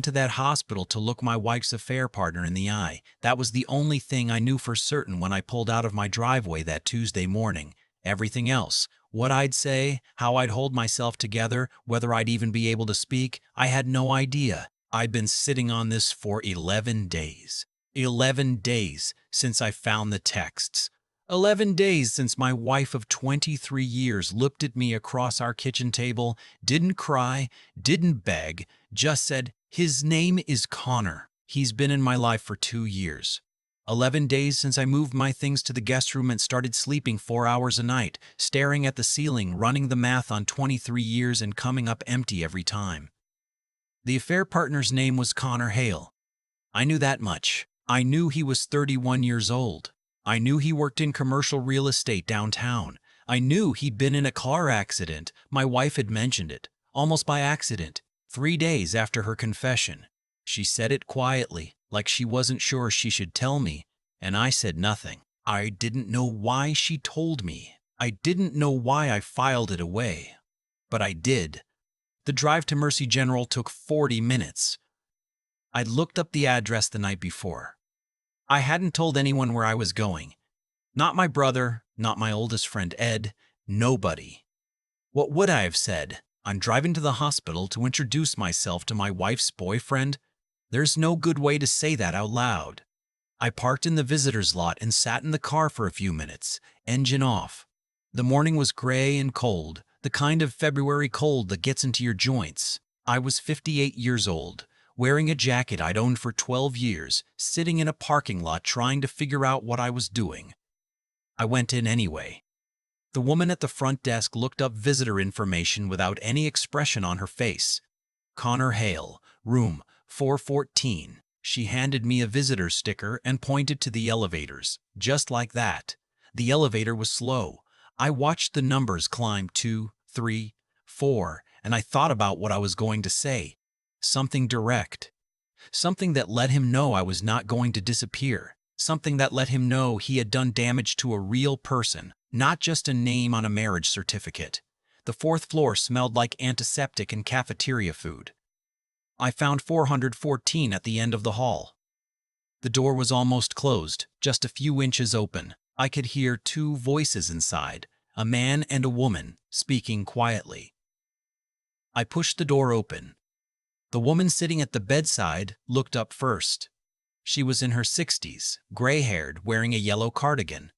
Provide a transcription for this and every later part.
to that hospital to look my wife's affair partner in the eye. That was the only thing I knew for certain when I pulled out of my driveway that Tuesday morning. Everything else, what I'd say, how I'd hold myself together, whether I'd even be able to speak, I had no idea. I'd been sitting on this for 11 days. 11 days since I found the texts. 11 days since my wife of 23 years looked at me across our kitchen table, didn't cry, didn't beg, just said, "His name is Connor. He's been in my life for 2 years." 11 days since I moved my things to the guest room and started sleeping 4 hours a night, staring at the ceiling, running the math on 23 years and coming up empty every time. The affair partner's name was Connor Hale. I knew that much. I knew he was 31 years old. I knew he worked in commercial real estate downtown. I knew he'd been in a car accident. My wife had mentioned it, almost by accident, 3 days after her confession. She said it quietly, like she wasn't sure she should tell me, and I said nothing. I didn't know why she told me. I didn't know why I filed it away. But I did. The drive to Mercy General took 40 minutes. I'd looked up the address the night before. I hadn't told anyone where I was going. Not my brother, not my oldest friend Ed, nobody. What would I have said? I'm driving to the hospital to introduce myself to my wife's boyfriend? There's no good way to say that out loud. I parked in the visitor's lot and sat in the car for a few minutes, engine off. The morning was gray and cold, the kind of February cold that gets into your joints. I was 58 years old, wearing a jacket I'd owned for 12 years, sitting in a parking lot trying to figure out what I was doing. I went in anyway. The woman at the front desk looked up visitor information without any expression on her face. Connor Hale, room 414. She handed me a visitor sticker and pointed to the elevators. Just like that. The elevator was slow. I watched the numbers climb 2, 3, 4, and I thought about what I was going to say. Something direct. Something that let him know I was not going to disappear. Something that let him know he had done damage to a real person, not just a name on a marriage certificate. The 4th floor smelled like antiseptic and cafeteria food. I found 414 at the end of the hall. The door was almost closed, just a few inches open. I could hear 2 voices inside, a man and a woman, speaking quietly. I pushed the door open. The woman sitting at the bedside looked up first. She was in her 60s, gray-haired, wearing a yellow cardigan.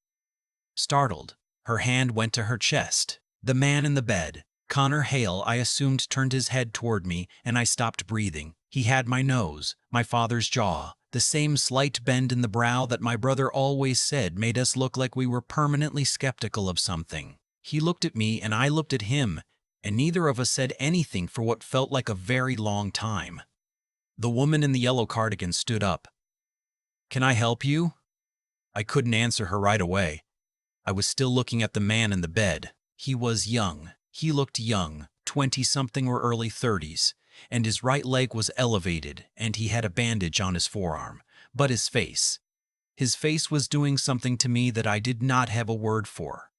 Startled, her hand went to her chest. The man in the bed, Connor Hale, I assumed, turned his head toward me, and I stopped breathing. He had my nose, my father's jaw, the same slight bend in the brow that my brother always said made us look like we were permanently skeptical of something. He looked at me and I looked at him, and neither of us said anything for what felt like a very long time. The woman in the yellow cardigan stood up. "Can I help you?" I couldn't answer her right away. I was still looking at the man in the bed. He was young. He looked young, 20-something or early 30s, and his right leg was elevated, and he had a bandage on his forearm. But his face was doing something to me that I did not have a word for.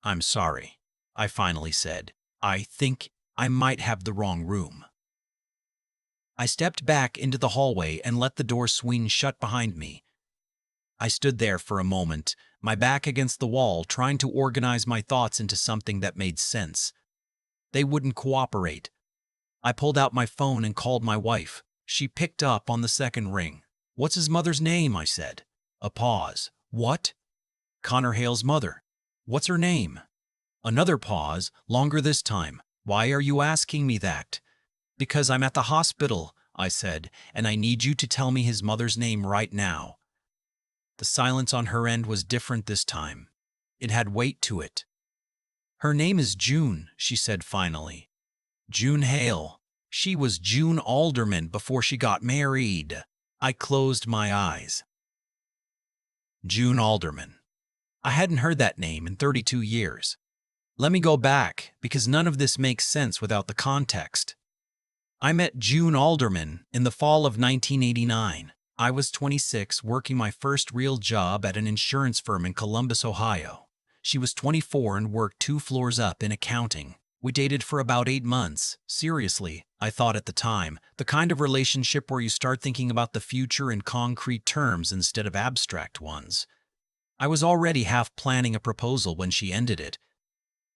"I'm sorry," I finally said. "I think I might have the wrong room." I stepped back into the hallway and let the door swing shut behind me. I stood there for a moment, my back against the wall, trying to organize my thoughts into something that made sense. They wouldn't cooperate. I pulled out my phone and called my wife. She picked up on the second ring. "What's his mother's name?" I said. A pause. "What?" "Connor Hale's mother. What's her name?" Another pause, longer this time. "Why are you asking me that?" "Because I'm at the hospital," I said, "and I need you to tell me his mother's name right now." The silence on her end was different this time. It had weight to it. "Her name is June," she said finally. "June Hale. She was June Alderman before she got married." I closed my eyes. June Alderman. I hadn't heard that name in 32 years. Let me go back, because none of this makes sense without the context. I met June Alderman in the fall of 1989. I was 26, working my first real job at an insurance firm in Columbus, Ohio. She was 24 and worked 2 floors up in accounting. We dated for about 8 months. Seriously, I thought at the time, the kind of relationship where you start thinking about the future in concrete terms instead of abstract ones. I was already half planning a proposal when she ended it.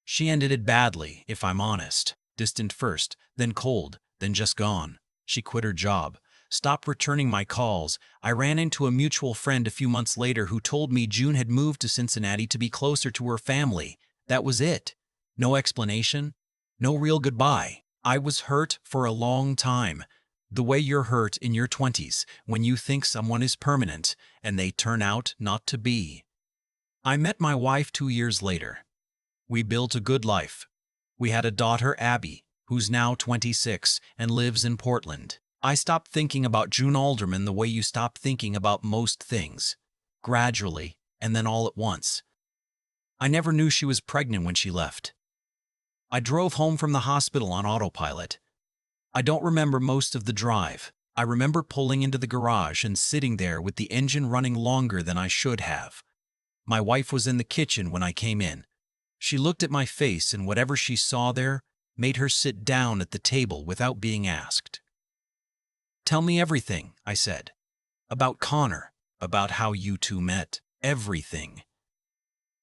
She ended it badly, if I'm honest. Distant first, then cold, then just gone. She quit her job, stopped returning my calls. I ran into a mutual friend a few months later who told me June had moved to Cincinnati to be closer to her family. That was it. No explanation, no real goodbye. I was hurt for a long time. The way you're hurt in your 20s when you think someone is permanent and they turn out not to be. I met my wife 2 years later. We built a good life. We had a daughter, Abby, who's now 26 and lives in Portland. I stopped thinking about June Alderman the way you stop thinking about most things. Gradually, and then all at once. I never knew she was pregnant when she left. I drove home from the hospital on autopilot. I don't remember most of the drive. I remember pulling into the garage and sitting there with the engine running longer than I should have. My wife was in the kitchen when I came in. She looked at my face, and whatever she saw there made her sit down at the table without being asked. "Tell me everything," I said. "About Connor, about how you two met, everything."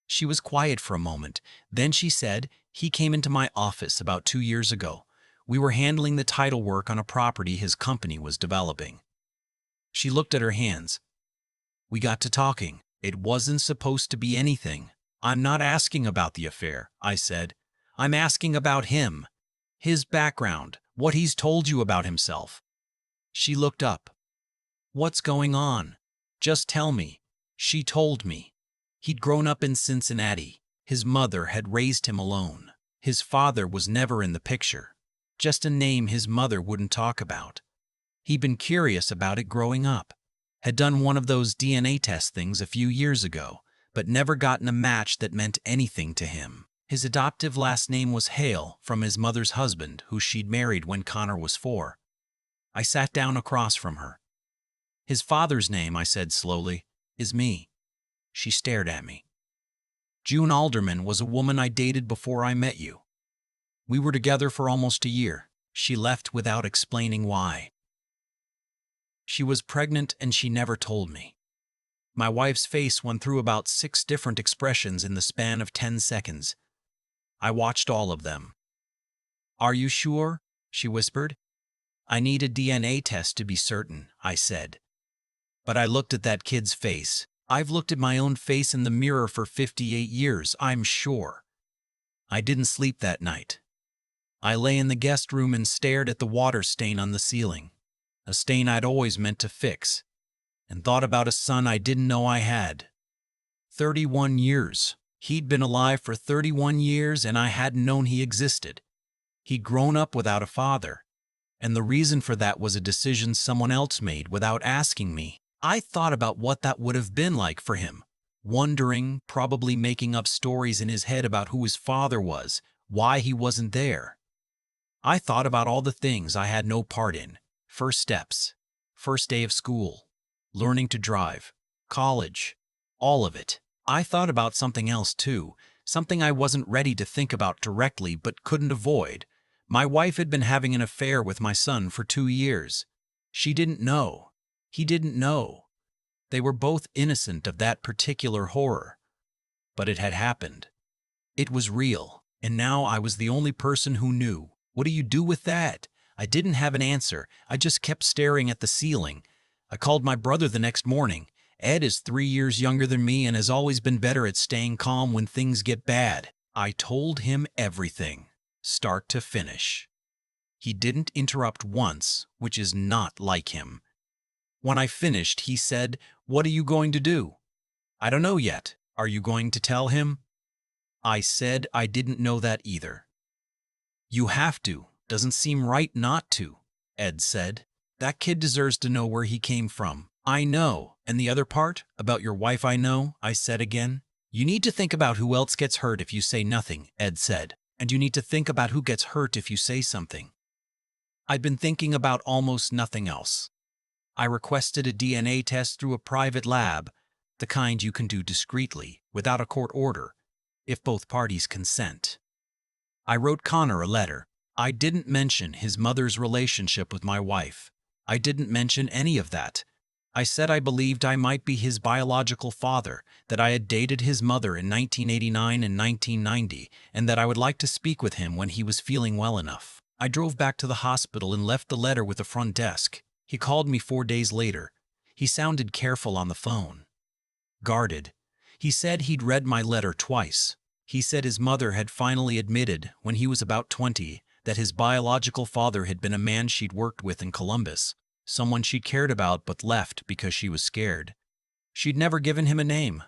She was quiet for a moment. Then she said, "He came into my office about 2 years ago. We were handling the title work on a property his company was developing." She looked at her hands. "We got to talking. It wasn't supposed to be anything. I'm not asking about the affair," I said. "I'm asking about him. His background, what he's told you about himself." She looked up. "What's going on? Just tell me." She told me. He'd grown up in Cincinnati. His mother had raised him alone. His father was never in the picture. Just a name his mother wouldn't talk about. He'd been curious about it growing up. Had done one of those DNA test things a few years ago, but never gotten a match that meant anything to him. His adoptive last name was Hale, from his mother's husband, who she'd married when Connor was 4. I sat down across from her. "His father's name," I said slowly, "is me." She stared at me. "June Alderman was a woman I dated before I met you. We were together for almost a year. She left without explaining why. She was pregnant and she never told me." My wife's face went through about 6 different expressions in the span of 10 seconds. I watched all of them. "Are you sure?" she whispered. "I need a DNA test to be certain," I said. But I looked at that kid's face. I've looked at my own face in the mirror for 58 years, I'm sure. I didn't sleep that night. I lay in the guest room and stared at the water stain on the ceiling, a stain I'd always meant to fix, and thought about a son I didn't know I had. 31 years. He'd been alive for 31 years and I hadn't known he existed. He'd grown up without a father, and the reason for that was a decision someone else made without asking me. I thought about what that would have been like for him, wondering, probably making up stories in his head about who his father was, why he wasn't there. I thought about all the things I had no part in. First steps, first day of school, learning to drive, college, all of it. I thought about something else too, something I wasn't ready to think about directly but couldn't avoid. My wife had been having an affair with my son for 2 years. She didn't know. He didn't know. They were both innocent of that particular horror. But it had happened. It was real, and now I was the only person who knew. What do you do with that? I didn't have an answer. I just kept staring at the ceiling. I called my brother the next morning. Ed is 3 years younger than me and has always been better at staying calm when things get bad. I told him everything, start to finish. He didn't interrupt once, which is not like him. When I finished, he said, "What are you going to do?" "I don't know yet. Are you going to tell him?" I said I didn't know that either. "You have to. Doesn't seem right not to," Ed said. "That kid deserves to know where he came from." "I know. And the other part, about your wife, I know," I said again. "You need to think about who else gets hurt if you say nothing," Ed said. "And you need to think about who gets hurt if you say something." I'd been thinking about almost nothing else. I requested a DNA test through a private lab, the kind you can do discreetly, without a court order, if both parties consent. I wrote Connor a letter. I didn't mention his mother's relationship with my wife. I didn't mention any of that. I said I believed I might be his biological father, that I had dated his mother in 1989 and 1990, and that I would like to speak with him when he was feeling well enough. I drove back to the hospital and left the letter with the front desk. He called me 4 days later. He sounded careful on the phone. Guarded. He said he'd read my letter twice. He said his mother had finally admitted, when he was about 20, that his biological father had been a man she'd worked with in Columbus, someone she cared about but left because she was scared. She'd never given him a name.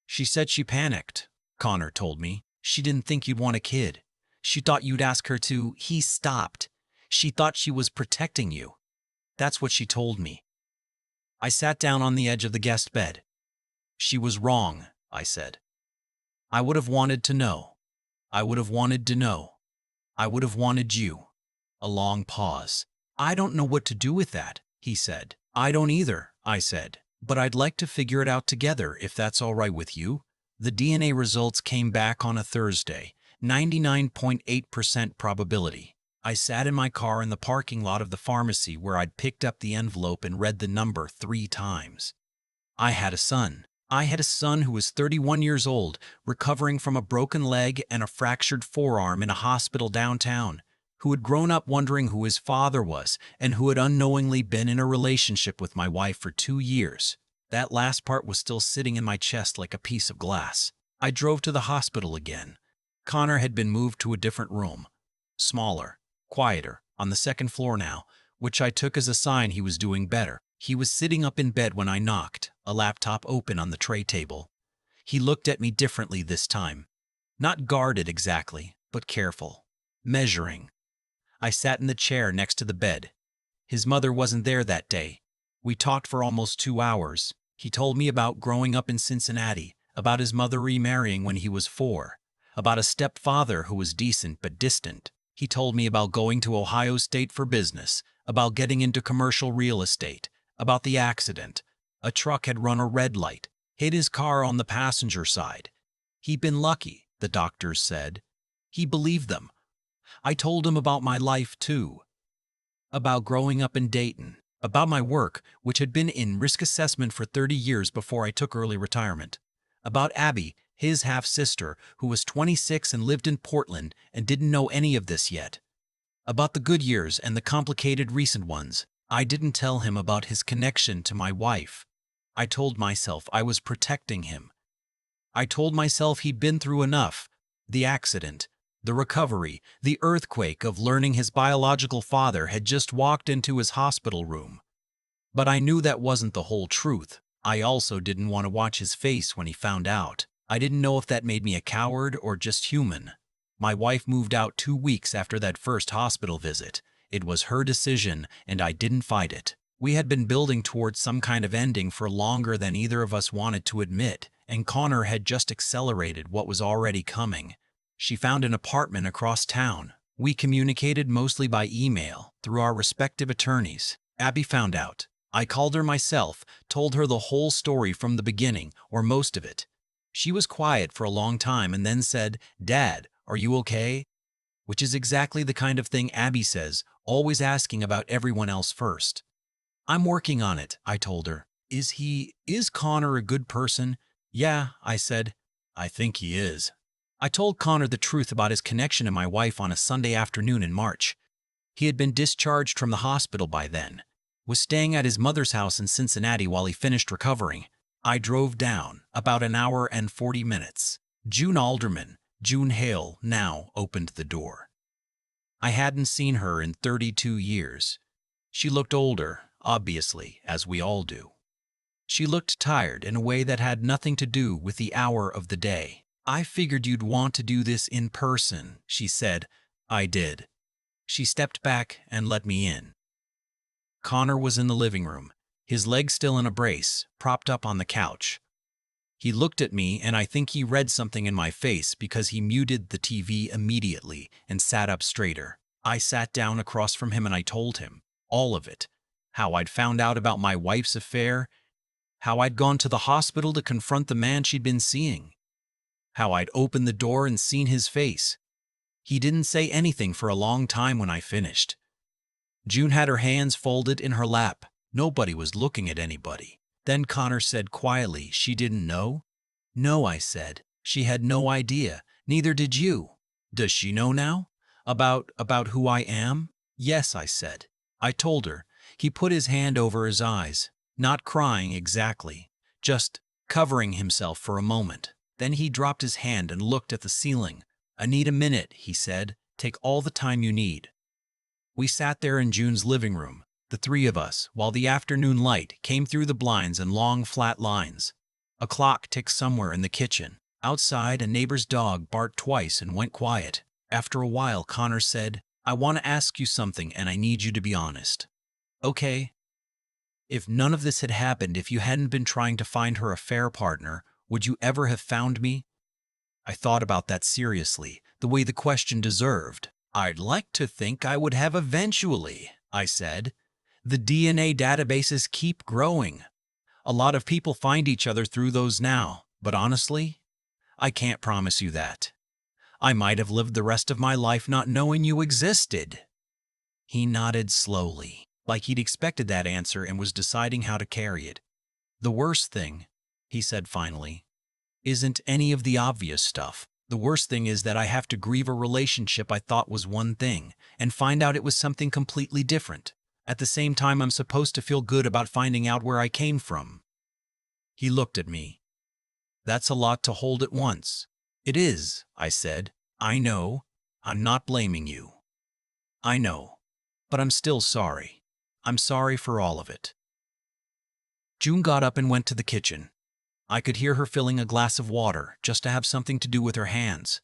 She said she panicked, Connor told me. She didn't think you'd want a kid. She thought you'd ask her to. He stopped. She thought she was protecting you. That's what she told me. I sat down on the edge of the guest bed. She was wrong, I said. I would have wanted to know. I would have wanted to know. I would have wanted you. A long pause. I don't know what to do with that, he said. I don't either, I said. But I'd like to figure it out together if that's all right with you. The DNA results came back on a Thursday, 99.8% probability. I sat in my car in the parking lot of the pharmacy where I'd picked up the envelope and read the number 3 times. I had a son. I had a son who was 31 years old, recovering from a broken leg and a fractured forearm in a hospital downtown, who had grown up wondering who his father was and who had unknowingly been in a relationship with my wife for 2 years. That last part was still sitting in my chest like a piece of glass. I drove to the hospital again. Connor had been moved to a different room. Smaller, quieter, on the second floor now, which I took as a sign he was doing better. He was sitting up in bed when I knocked, a laptop open on the tray table. He looked at me differently this time. Not guarded exactly, but careful. Measuring. I sat in the chair next to the bed. His mother wasn't there that day. We talked for almost 2 hours. He told me about growing up in Cincinnati, about his mother remarrying when he was 4, about a stepfather who was decent but distant. He told me about going to Ohio State for business, about getting into commercial real estate, about the accident. A truck had run a red light, hit his car on the passenger side. He'd been lucky, the doctors said. He believed them. I told him about my life, too. About growing up in Dayton, about my work, which had been in risk assessment for 30 years before I took early retirement. About Abby, his half-sister, who was 26 and lived in Portland and didn't know any of this yet. About the good years and the complicated recent ones. I didn't tell him about his connection to my wife. I told myself I was protecting him. I told myself he'd been through enough. The accident, the recovery, the earthquake of learning his biological father had just walked into his hospital room. But I knew that wasn't the whole truth. I also didn't want to watch his face when he found out. I didn't know if that made me a coward or just human. My wife moved out 2 weeks after that first hospital visit. It was her decision, and I didn't fight it. We had been building towards some kind of ending for longer than either of us wanted to admit, and Connor had just accelerated what was already coming. She found an apartment across town. We communicated mostly by email, through our respective attorneys. Abby found out. I called her myself, told her the whole story from the beginning, or most of it. She was quiet for a long time and then said, "Dad, are you okay?" Which is exactly the kind of thing Abby says, always asking about everyone else first. "I'm working on it," I told her. Is Connor a good person?" "Yeah," I said. "I think he is." I told Connor the truth about his connection to my wife on a Sunday afternoon in March. He had been discharged from the hospital by then, was staying at his mother's house in Cincinnati while he finished recovering. I drove down, about an hour and 40 minutes. June Hale, now opened the door. I hadn't seen her in 32 years. She looked older, obviously, as we all do. She looked tired in a way that had nothing to do with the hour of the day. "I figured you'd want to do this in person," she said. I did. She stepped back and let me in. Connor was in the living room, his legs still in a brace, propped up on the couch. He looked at me, and I think he read something in my face because he muted the TV immediately and sat up straighter. I sat down across from him and I told him all of it. How I'd found out about my wife's affair, how I'd gone to the hospital to confront the man she'd been seeing, how I'd opened the door and seen his face. He didn't say anything for a long time when I finished. June had her hands folded in her lap. Nobody was looking at anybody. Then Connor said quietly, "She didn't know?" "No," I said. "She had no idea. Neither did you." "Does she know now? About who I am?" "Yes," I said. I told her. He put his hand over his eyes, not crying exactly, just covering himself for a moment. Then he dropped his hand and looked at the ceiling. "I need a minute," he said. "Take all the time you need." We sat there in June's living room, the three of us, while the afternoon light came through the blinds in long, flat lines. A clock ticked somewhere in the kitchen. Outside, a neighbor's dog barked twice and went quiet. After a while, Connor said, "I want to ask you something and I need you to be honest." "Okay." "If none of this had happened, if you hadn't been trying to find her affair partner, would you ever have found me?" I thought about that seriously, the way the question deserved. "I'd like to think I would have eventually," I said. "The DNA databases keep growing. A lot of people find each other through those now, but honestly, I can't promise you that. I might have lived the rest of my life not knowing you existed." He nodded slowly, like he'd expected that answer and was deciding how to carry it. "The worst thing," he said finally, "isn't any of the obvious stuff. The worst thing is that I have to grieve a relationship I thought was one thing and find out it was something completely different. At the same time, I'm supposed to feel good about finding out where I came from." He looked at me. "That's a lot to hold at once." "It is," I said. "I know. I'm not blaming you. I know. But I'm still sorry. I'm sorry for all of it." June got up and went to the kitchen. I could hear her filling a glass of water just to have something to do with her hands.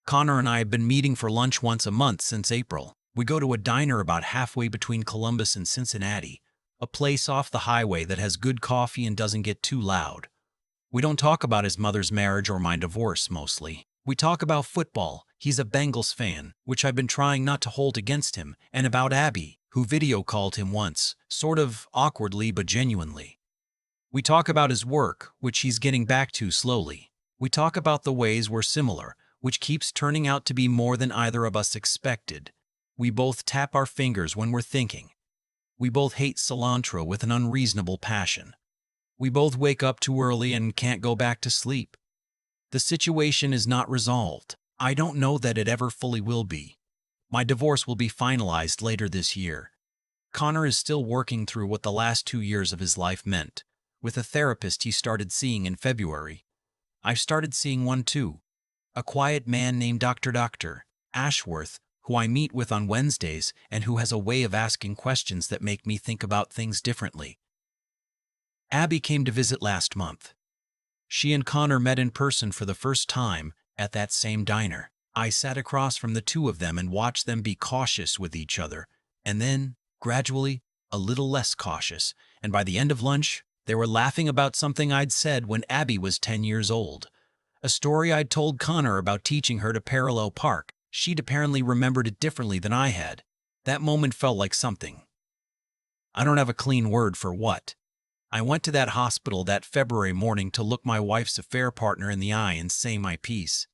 Connor and I have been meeting for lunch once a month since April. We go to a diner about halfway between Columbus and Cincinnati, a place off the highway that has good coffee and doesn't get too loud. We don't talk about his mother's marriage or my divorce, mostly. We talk about football. He's a Bengals fan, which I've been trying not to hold against him, and about Abby, who video called him once, sort of awkwardly but genuinely. We talk about his work, which he's getting back to slowly. We talk about the ways we're similar, which keeps turning out to be more than either of us expected. We both tap our fingers when we're thinking. We both hate cilantro with an unreasonable passion. We both wake up too early and can't go back to sleep. The situation is not resolved. I don't know that it ever fully will be. My divorce will be finalized later this year. Connor is still working through what the last 2 years of his life meant, with a therapist he started seeing in February. I've started seeing one too, a quiet man named Dr. Ashworth, who I meet with on Wednesdays and who has a way of asking questions that make me think about things differently. Abby came to visit last month. She and Connor met in person for the first time at that same diner. I sat across from the two of them and watched them be cautious with each other, and then, gradually, a little less cautious, and by the end of lunch, they were laughing about something I'd said when Abby was 10 years old. A story I'd told Connor about teaching her to parallel park. She'd apparently remembered it differently than I had. That moment felt like something. I don't have a clean word for what. I went to that hospital that February morning to look my wife's affair partner in the eye and say my piece.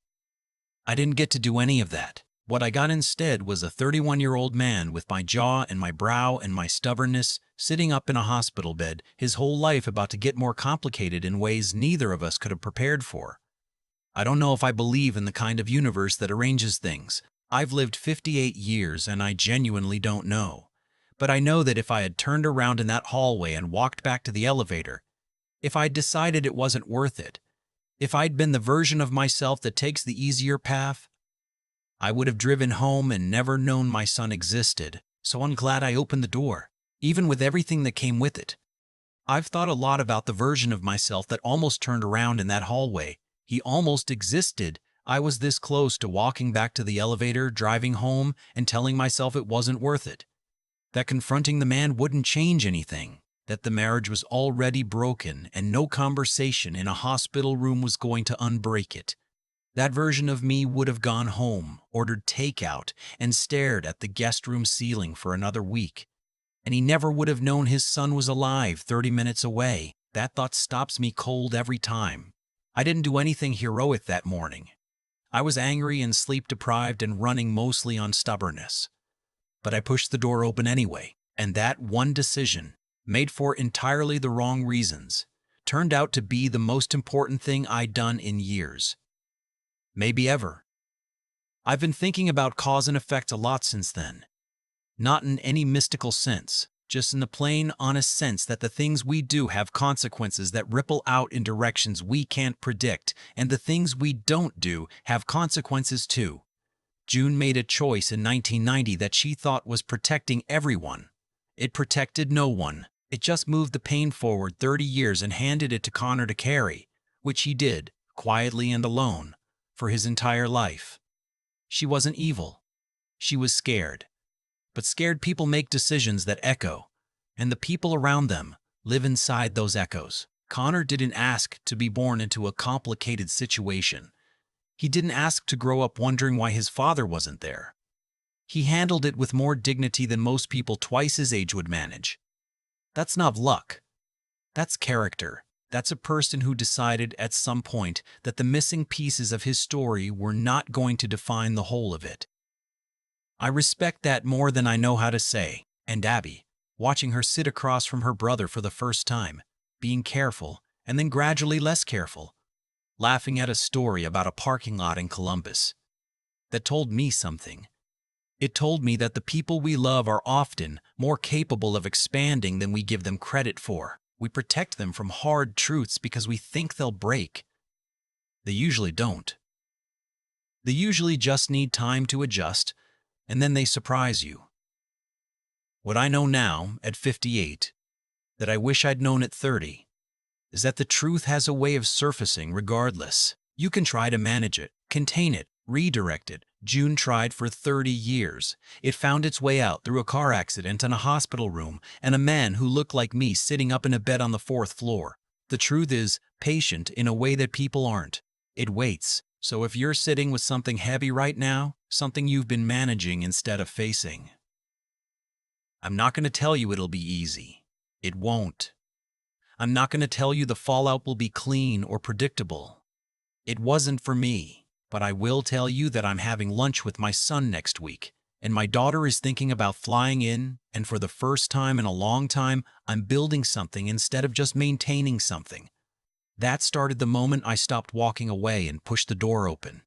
I didn't get to do any of that. What I got instead was a 31-year-old man with my jaw and my brow and my stubbornness sitting up in a hospital bed, his whole life about to get more complicated in ways neither of us could have prepared for. I don't know if I believe in the kind of universe that arranges things. I've lived 58 years and I genuinely don't know. But I know that if I had turned around in that hallway and walked back to the elevator, if I'd decided it wasn't worth it, if I'd been the version of myself that takes the easier path, I would have driven home and never known my son existed. So I'm glad I opened the door, even with everything that came with it. I've thought a lot about the version of myself that almost turned around in that hallway. He almost existed. I was this close to walking back to the elevator, driving home, and telling myself it wasn't worth it. That confronting the man wouldn't change anything, that the marriage was already broken and no conversation in a hospital room was going to unbreak it. That version of me would have gone home, ordered takeout, and stared at the guest room ceiling for another week. And he never would have known his son was alive 30 minutes away. That thought stops me cold every time. I didn't do anything heroic that morning. I was angry and sleep-deprived and running mostly on stubbornness. But I pushed the door open anyway, and that one decision, made for entirely the wrong reasons, turned out to be the most important thing I'd done in years. Maybe ever. I've been thinking about cause and effect a lot since then. Not in any mystical sense, just in the plain, honest sense that the things we do have consequences that ripple out in directions we can't predict, and the things we don't do have consequences too. June made a choice in 1990 that she thought was protecting everyone. It protected no one. It just moved the pain forward 30 years and handed it to Connor to carry, which he did, quietly and alone, for his entire life. She wasn't evil. She was scared. But scared people make decisions that echo, and the people around them live inside those echoes. Connor didn't ask to be born into a complicated situation. He didn't ask to grow up wondering why his father wasn't there. He handled it with more dignity than most people twice his age would manage. That's not luck. That's character. That's a person who decided at some point that the missing pieces of his story were not going to define the whole of it. I respect that more than I know how to say. And Abby, watching her sit across from her brother for the first time, being careful and then gradually less careful, laughing at a story about a parking lot in Columbus, that told me something. It told me that the people we love are often more capable of expanding than we give them credit for. We protect them from hard truths because we think they'll break. They usually don't. They usually just need time to adjust, and then they surprise you. What I know now, at 58, that I wish I'd known at 30, is that the truth has a way of surfacing regardless. You can try to manage it, contain it, redirect it. June tried for 30 years. It found its way out through a car accident and a hospital room and a man who looked like me sitting up in a bed on the 4th floor. The truth is patient in a way that people aren't. It waits. So if you're sitting with something heavy right now, something you've been managing instead of facing, I'm not going to tell you it'll be easy. It won't. I'm not going to tell you the fallout will be clean or predictable. It wasn't for me. But I will tell you that I'm having lunch with my son next week, and my daughter is thinking about flying in, and for the first time in a long time, I'm building something instead of just maintaining something. That started the moment I stopped walking away and pushed the door open.